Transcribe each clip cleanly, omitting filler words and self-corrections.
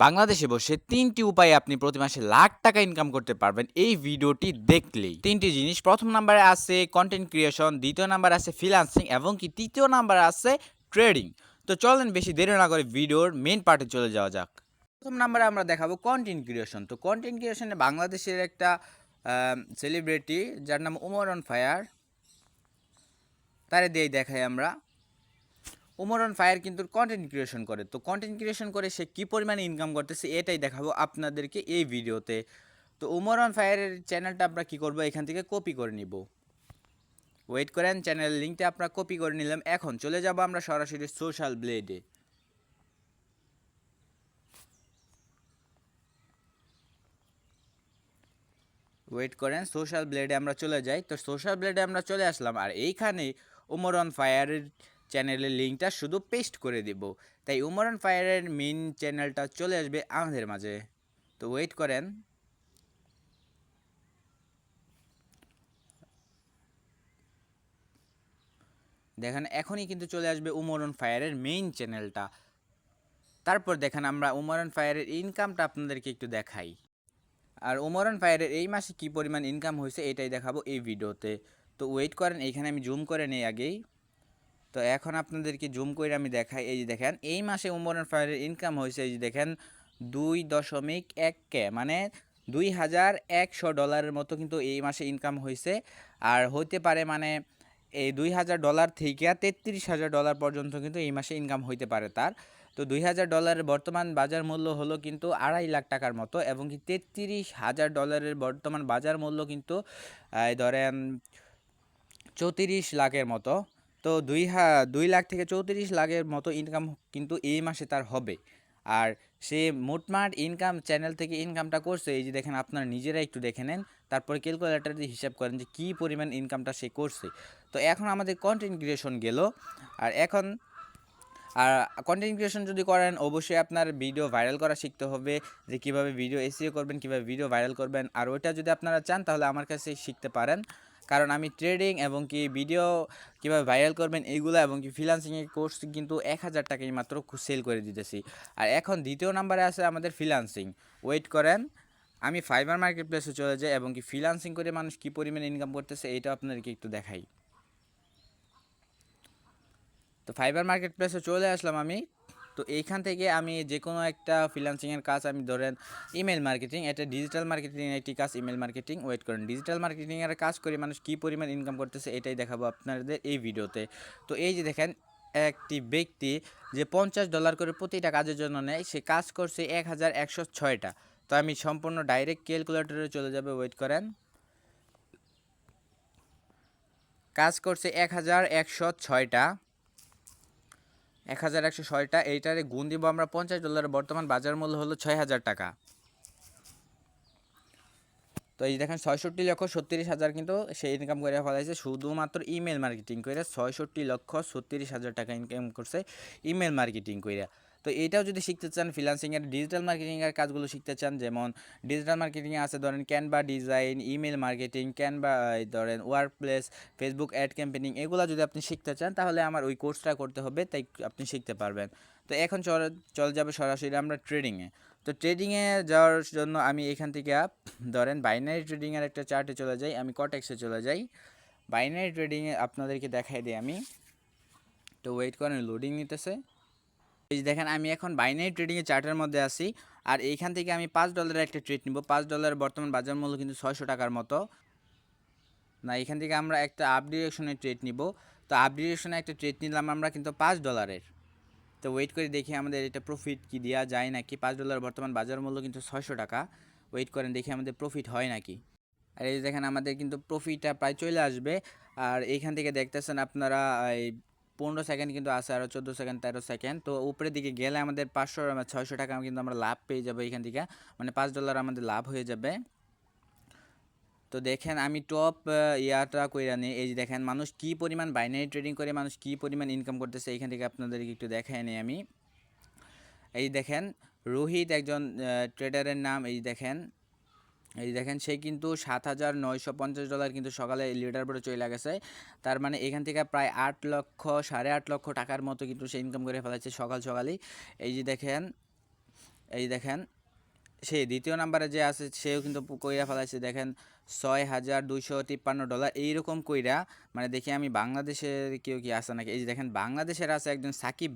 বাংলাদেশে বসে ৩টি উপায়ে আপনি প্রতি মাসে লাখ টাকা ইনকাম করতে পারবেন এই ভিডিওটি দেখলেই। ৩টি জিনিস। ১ম নাম্বারে আছে কনটেন্ট ক্রিয়েশন, ২য় নাম্বারে আছে ফ্রিল্যান্সিং এবং কি ৩য় নাম্বারে আছে ট্রেডিং। তো চলেন বেশি দেরি না করে ভিডিওর মেইন পার্টে চলে যাওয়া যাক। ১ম নাম্বারে আমরা দেখাবো কনটেন্ট ক্রিয়েশন। তো কনটেন্ট ক্রিয়েশনে বাংলাদেশের একটা সেলিব্রিটি যার নাম ওমর অন ফায়ার, তারে দিয়েই দেখাই আমরা। ওমর অন ফায়ার কিন্তু কন্টেন্ট ক্রিয়েশন করে। তো কন্টেন্ট ক্রিয়েশন করে সে কী পরিমাণে ইনকাম করতেছে এটাই দেখাবো আপনাদেরকে এই ভিডিওতে। তো ওমর অন ফায়ারের চ্যানেলটা আমরা কী করবো, এখান থেকে কপি করে নিব। ওয়েট করেন, চ্যানেলের লিঙ্কটা আমরা কপি করে নিলাম। এখন চলে যাব আমরা সরাসরি সোশ্যাল ব্লেডে। ওয়েট করেন, সোশ্যাল ব্লেডে আমরা চলে যাই। তো সোশ্যাল ব্লেডে আমরা চলে আসলাম, আর এইখানে ওমর অন ফায়ারের চ্যানেলের লিঙ্কটা শুধু পেস্ট করে দিব। তাই ওমর অন ফায়ারের মেইন চ্যানেলটা চলে আসবে আমাদের মাঝে। তো ওয়েট করেন, দেখেন এখনই কিন্তু চলে আসবে ওমর অন ফায়ারের মেইন চ্যানেলটা। তারপর দেখেন আমরা ওমর অন ফায়ারের ইনকামটা আপনাদেরকে একটু দেখাই। আর ওমর অন ফায়ারের এই মাসে কী পরিমাণ ইনকাম হয়েছে এটাই দেখাবো এই ভিডিওতে। তো ওয়েট করেন, এইখানে আমি জুম করে নেই আগেই। তো এখন আপনাদেরকে জুম করে আমি দেখাই। এই যে দেখেন এই মাসে ওমর অন ফায়ারের ইনকাম হয়েছে, এই যে দেখেন 2.1K, মানে $2100 মতো কিন্তু এই মাসে ইনকাম হয়েছে। আর হইতে পারে মানে এই $2000 থেকে $33,000 পর্যন্ত কিন্তু এই মাসে ইনকাম হইতে পারে তার। তো $2000 বর্তমান বাজার মূল্য হলো কিন্তু 2.5 লাখ টাকার মতো, এবং কি $33,000 বর্তমান বাজার মূল্য কিন্তু ধরেন 34 লাখের মতো। তো 2 লাখ থেকে 34 লাখের মতো ইনকাম কিন্তু এই মাসে তার হবে। আর সে মোটমাট ইনকাম চ্যানেল থেকে ইনকামটা করছে, এই যে দেখেন আপনারা নিজেরা একটু দেখে নেন, তারপরে ক্যালকুলেটর দিয়ে হিসাব করেন যে কী পরিমাণ ইনকামটা সে করছে। তো এখন আমাদের কন্টেন্ট ক্রিয়েশন গেল। আর এখন কন্টেন্ট ক্রিয়েশন যদি করেন অবশ্যই আপনার ভিডিও ভাইরাল করা শিখতে হবে, যে কীভাবে ভিডিও এসইও করবেন, কীভাবে ভিডিও ভাইরাল করবেন। আর ওইটা যদি আপনারা চান তাহলে আমার কাছে শিখতে পারেন, কারণ আমি ট্রেডিং এবং কি ভিডিও কীভাবে ভাইরাল করবেন এইগুলো এবং কি ফ্রিল্যান্সিংয়ের কোর্স কিন্তু 1000 টাকায় মাত্র সেল করে দিতেছি। আর এখন দ্বিতীয় নাম্বারে আছে আমাদের ফ্রিল্যান্সিং। ওয়েট করেন, আমি ফাইবার মার্কেট প্লেসে চলে যাই এবং কি ফ্রিল্যান্সিং করে মানুষ কী পরিমাণে ইনকাম করতেছে এইটা আপনাদেরকে একটু দেখাই। তো ফাইবার মার্কেট প্লেসে চলে আসলাম আমি। তো এইখান থেকে আমি যে কোনো একটা ফ্রিল্যান্সিংয়ের কাজ, আমি ধরেন ইমেল মার্কেটিং, এটা ডিজিটাল মার্কেটিংয়ের একটি কাজ ইমেল মার্কেটিং। ওয়েট করেন, ডিজিটাল মার্কেটিংয়ের কাজ করে মানুষ কী পরিমাণ ইনকাম করতেছে এটাই দেখাবো আপনাদের এই ভিডিওতে। তো এই যে দেখেন একটি ব্যক্তি যে $50 করে প্রতিটা কাজের জন্য নেয়, সে কাজ করছে 1106টা। তো আমি সম্পূর্ণ ডাইরেক্ট ক্যালকুলেটরে চলে যাবে। ওয়েট করেন, কাজ করছে 1106টা, 1106টা, এইটারে গুণ দিব আমরা $50, বর্তমান বাজার মূল্য হলো 6000 টাকা। তো এই দেখেন 66,36,000 কিন্তু সে ইনকাম করে ফেলাইছে শুধুমাত্র ইমেল মার্কেটিং করে। 66,36,000 টাকা ইনকাম করছে ইমেল মার্কেটিং করে। তো এইটাও যদি শিখতে চান, ফ্রিল্যান্সিংয়ের ডিজিটাল মার্কেটিংয়ের কাজগুলো শিখতে চান, যেমন ডিজিটাল মার্কেটিংয়ে আছে ধরেন Canva design, email marketing, Canva ধরেন work place, Facebook ad campaigning, এগুলো যদি আপনি শিখতে চান তাহলে আমার ওই কোর্সটা করতে হবে, তাই আপনি শিখতে পারবেন। তো এখন চলে যাবে সরাসরি আমরা ট্রেডিংয়ে। তো ট্রেডিংয়ে যাওয়ার জন্য আমি এখান থেকে ধরেন বাইনারি ট্রেডিংয়ের একটা চার্টে চলে যাই, আমি কটেক্সে চলে যাই। বাইনারি ট্রেডিংয়ে আপনাদেরকে দেখাই দিই আমি। তো ওয়েট করেন, লোডিং নিতেছে। এই যে দেখেন আমি এখন বাইনারি ট্রেডিংয়ের চার্টের মধ্যে আছি। আর এইখান থেকে আমি $5 একটা ট্রেড নিব। $5 বর্তমান বাজার মূল্য কিন্তু 600 টাকার মতো। না, এখান থেকে আমরা একটা আপ ডিরেকশনের ট্রেড নিব। তো আপ ডিরেকশনে একটা ট্রেড নিলাম আমরা কিন্তু $5। তো ওয়েট করে দেখি আমাদের এটা প্রফিট কি দেওয়া যায় নাকি। $5 বর্তমান বাজার মূল্য কিন্তু 600 টাকা। ওয়েট করেন দেখি আমাদের প্রফিট হয় নাকি। আর এই দেখেন আমাদের কিন্তু প্রফিটটা প্রায় চলে আসবে। আর এইখান থেকে দেখতেছেন আপনারা এই 15 সেকেন্ড কিন্তু আছে, আরও 14 সেকেন্ড, 13 সেকেন্ড। তো উপরের দিকে গেলে আমাদের 600 টাকা কিন্তু আমরা লাভ পেয়ে যাবো এখান থেকে, মানে $5 আমাদের লাভ হয়ে যাবে। তো দেখেন আমি টপ ইয়াটা কইরা নিই। এই যে দেখেন মানুষ কী পরিমাণ বাইনারি ট্রেডিং করে মানুষ কী পরিমাণ ইনকাম করতেছে এখান থেকে আপনাদেরকে একটু দেখাই নিই আমি। এই দেখেন রোহিত একজন ট্রেডারের নাম। এই দেখেন সে কিন্তু $7,950 কিন্তু সকালে লিডার বোর্ডে চলে গেছে। তার মানে এখান থেকে প্রায় 8 লক্ষ 8.5 লক্ষ টাকার মতো কিন্তু সে ইনকাম করে ফেলেছে সকালেই। এই যে দেখেন এই দেখেন সে দ্বিতীয় নাম্বারে যে আছে সেও কিন্তু কইরা ফেলাইছে দেখেন $6,253 এইরকম কইরা। মানে দেখি আমি বাংলাদেশের কেউ কি আছে নাকি। এই যে দেখেন বাংলাদেশের আছে একজন সাকিব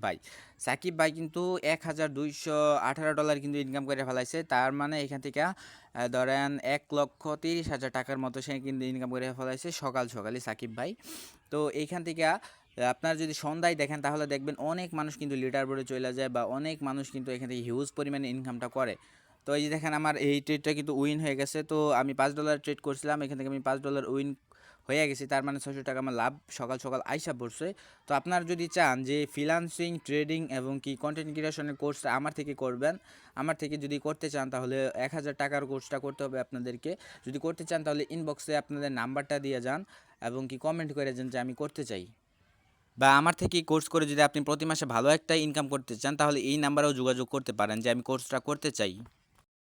ভাই কিন্তু $1,218 কিন্তু ইনকাম করে ফেলাইছে। তার মানে এখান থেকে ধরেন 1,30,000 টাকার মতো সে কিন্তু ইনকাম করে ফেলাইছে সকালই সাকিব ভাই। তো এইখান থেকে আপনার যদি সন্ধ্যায় দেখেন তাহলে দেখবেন অনেক মানুষ কিন্তু লিডার বোর্ডে চলে যায় বা অনেক মানুষ কিন্তু এখান থেকে হিউজ পরিমাণে ইনকামটা করে। তো এই যে দেখেন আমার এই ট্রেডটা কিন্তু উইন হয়ে গেছে। তো আমি $5 ট্রেড করছিলাম, এখান থেকে আমি $5 উইন হয়ে গেছি। তার মানে 600 টাকা আমার লাভ সকাল আইসা পড়ছে। তো আপনারা যদি চান যে ফ্রিল্যান্সিং, ট্রেডিং এবং কি কন্টেন্ট ক্রিয়েশনের কোর্সটা আমার থেকে করবেন, আমার থেকে যদি করতে চান তাহলে 1000 টাকার কোর্সটা করতে হবে আপনাদেরকে। যদি করতে চান তাহলে ইনবক্সে আপনাদের নাম্বারটা দিয়ে যান এবং কি কমেন্ট করে যান যে আমি করতে চাই। বা আমার থেকে কোর্স করে যদি আপনি প্রতি মাসে ভালো একটা ইনকাম করতে চান তাহলে এই নাম্বারেও যোগাযোগ করতে পারেন যে আমি কোর্সটা করতে চাই।